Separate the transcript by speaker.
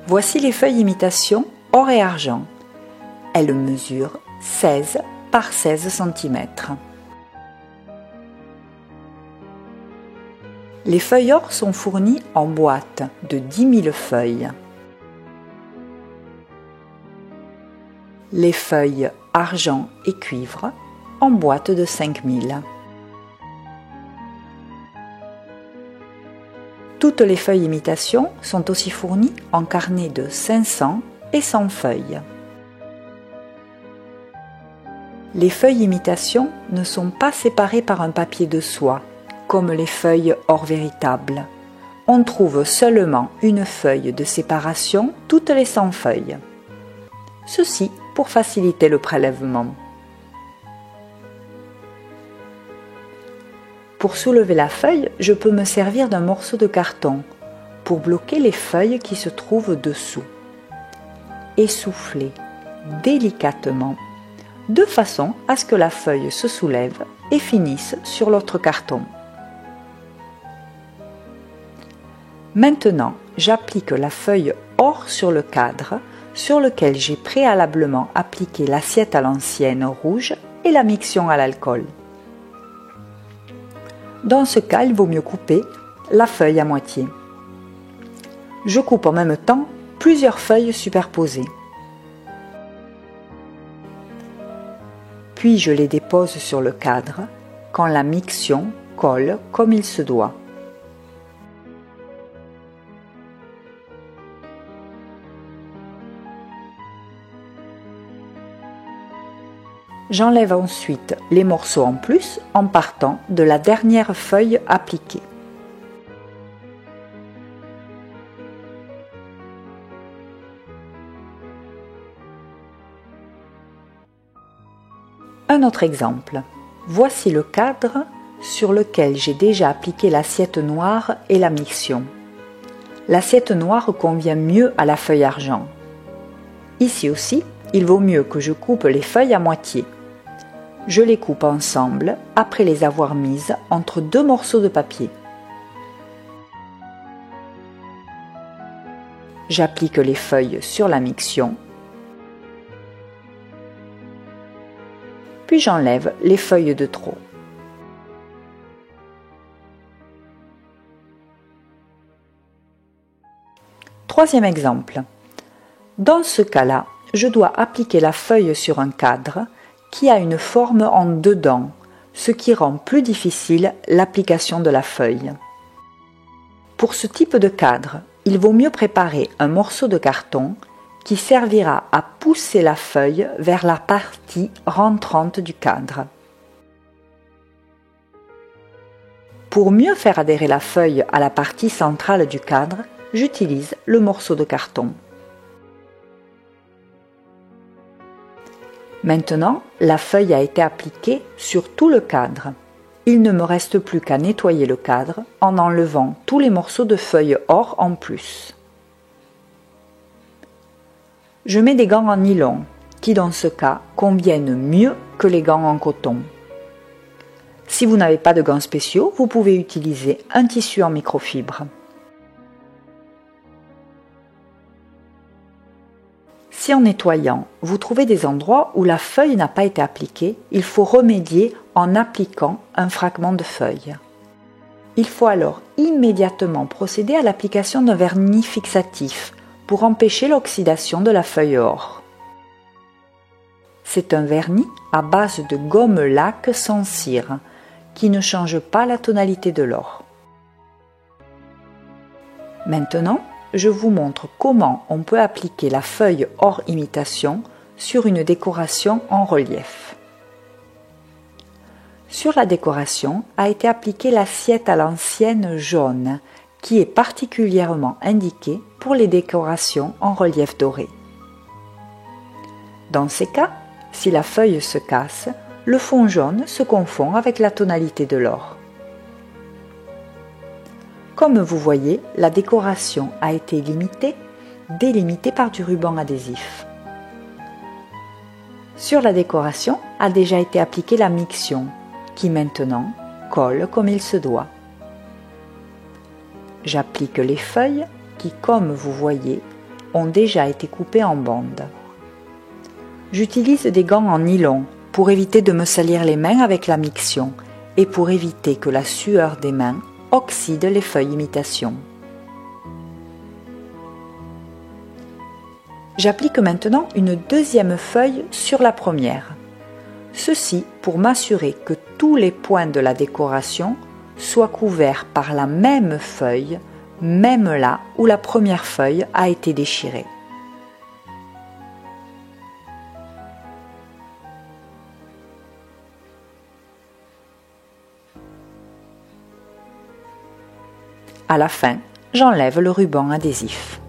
Speaker 1: Voici les feuilles imitation or et argent. Elles mesurent 16 par 16 cm. Les feuilles or sont fournies en boîte de 10 000 feuilles. Les feuilles argent et cuivre en boîte de 5 000. Toutes les feuilles imitation sont aussi fournies en carnet de 500 et 100 feuilles. Les feuilles imitation ne sont pas séparées par un papier de soie, comme les feuilles or véritables. On trouve seulement une feuille de séparation toutes les 100 feuilles. Ceci pour faciliter le prélèvement. Pour soulever la feuille, je peux me servir d'un morceau de carton pour bloquer les feuilles qui se trouvent dessous. Essouffler délicatement de façon à ce que la feuille se soulève et finisse sur l'autre carton. Maintenant, j'applique la feuille or sur le cadre sur lequel j'ai préalablement appliqué l'assiette à l'ancienne rouge et la miction à l'alcool. Dans ce cas, il vaut mieux couper la feuille à moitié. Je coupe en même temps plusieurs feuilles superposées. Puis je les dépose sur le cadre quand la miction colle comme il se doit. J'enlève ensuite les morceaux en plus en partant de la dernière feuille appliquée. Un autre exemple. Voici le cadre sur lequel j'ai déjà appliqué l'assiette noire et la miction. L'assiette noire convient mieux à la feuille argent. Ici aussi, il vaut mieux que je coupe les feuilles à moitié. Je les coupe ensemble après les avoir mises entre deux morceaux de papier. J'applique les feuilles sur la miction, puis j'enlève les feuilles de trop. Troisième exemple. Dans ce cas-là, je dois appliquer la feuille sur un cadre qui a une forme en deux dents, ce qui rend plus difficile l'application de la feuille. Pour ce type de cadre, il vaut mieux préparer un morceau de carton qui servira à pousser la feuille vers la partie rentrante du cadre. Pour mieux faire adhérer la feuille à la partie centrale du cadre, j'utilise le morceau de carton. Maintenant, la feuille a été appliquée sur tout le cadre. Il ne me reste plus qu'à nettoyer le cadre en enlevant tous les morceaux de feuilles or en plus. Je mets des gants en nylon, qui dans ce cas conviennent mieux que les gants en coton. Si vous n'avez pas de gants spéciaux, vous pouvez utiliser un tissu en microfibre. Si en nettoyant, vous trouvez des endroits où la feuille n'a pas été appliquée, il faut remédier en appliquant un fragment de feuille. Il faut alors immédiatement procéder à l'application d'un vernis fixatif pour empêcher l'oxydation de la feuille or. C'est un vernis à base de gomme laque sans cire qui ne change pas la tonalité de l'or. Maintenant, je vous montre comment on peut appliquer la feuille or imitation sur une décoration en relief. Sur la décoration a été appliquée l'assiette à l'ancienne jaune, qui est particulièrement indiquée pour les décorations en relief doré. Dans ces cas, si la feuille se casse, le fond jaune se confond avec la tonalité de l'or. Comme vous voyez, la décoration a été délimitée par du ruban adhésif. Sur la décoration a déjà été appliquée la miction, qui maintenant colle comme il se doit. J'applique les feuilles qui, comme vous voyez, ont déjà été coupés en bandes. J'utilise des gants en nylon pour éviter de me salir les mains avec la miction et pour éviter que la sueur des mains oxyde les feuilles imitation. J'applique maintenant une deuxième feuille sur la première. Ceci pour m'assurer que tous les points de la décoration soient couverts par la même feuille, même là où la première feuille a été déchirée. À la fin, j'enlève le ruban adhésif.